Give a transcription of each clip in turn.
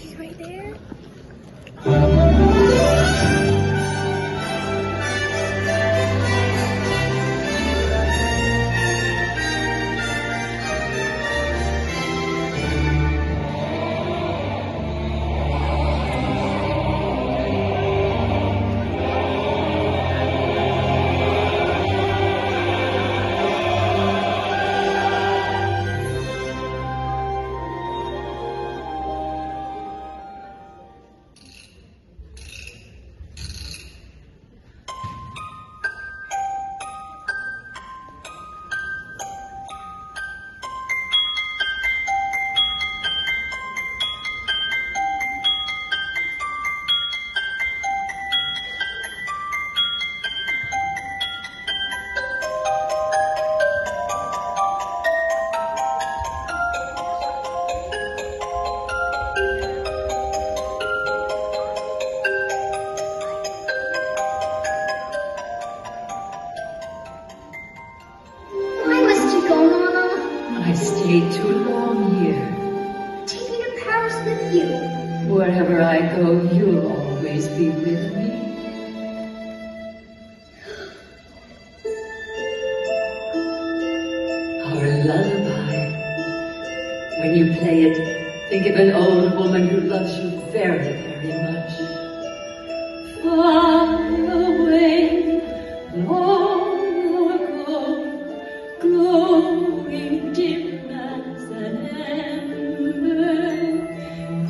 He's right there. I stayed too long here. Taking your powers with you. Wherever I go, you'll always be with me. Our lullaby. When you play it, think of an old woman who loves you very, very much. Far away, long ago, glowing dim as an ember,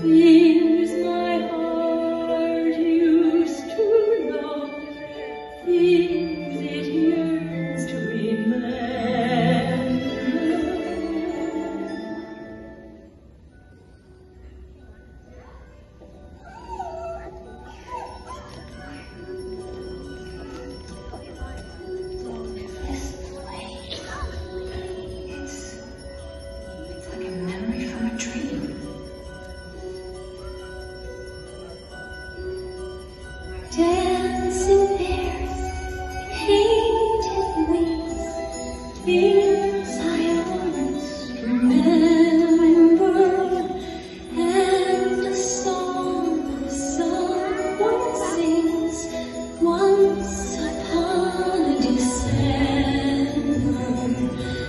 things my heart used to know, things it yearns to remember. Dancing bears, painted wings, things I once remember, and a song someone sings once upon a December.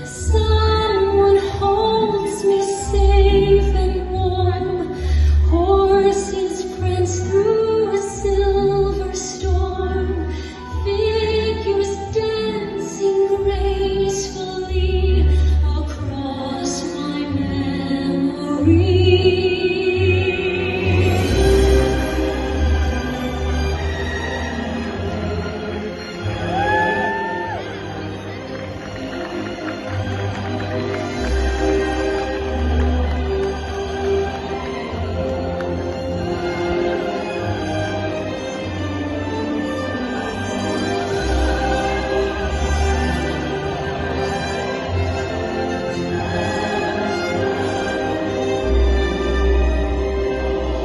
Someone holds me safe and warm, horses prance through a silver storm, figures dancing gracefully across my memory.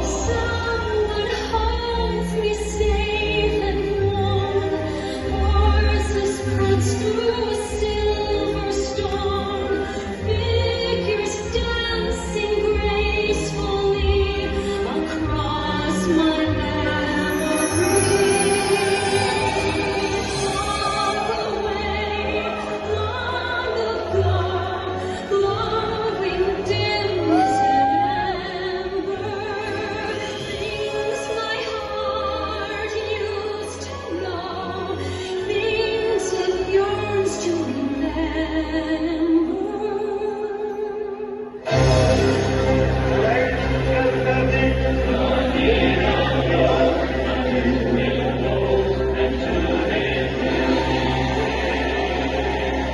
Someone holds me safe and warm, horses prance through a silver storm, figures dancing gracefully across my memory. Far away, long ago, glowing dim as an ember, things my heart used to know, things it yearns to remember.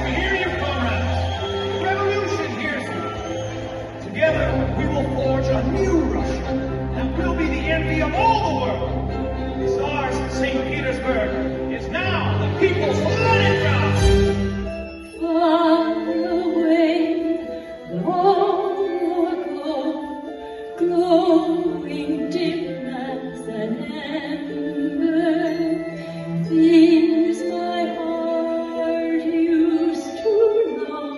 Hear you, comrades! The revolution hears you! Together, we will forge a new Russia that will be the envy of all the world. The Tsar's St. Petersburg is now the people's Leningrad! Far away, long ago, glowing dim as an ember, things my heart used to know,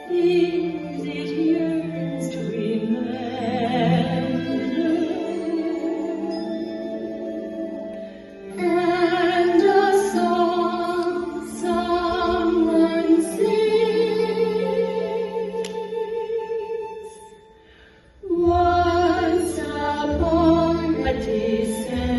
things it yearns to remember. descend.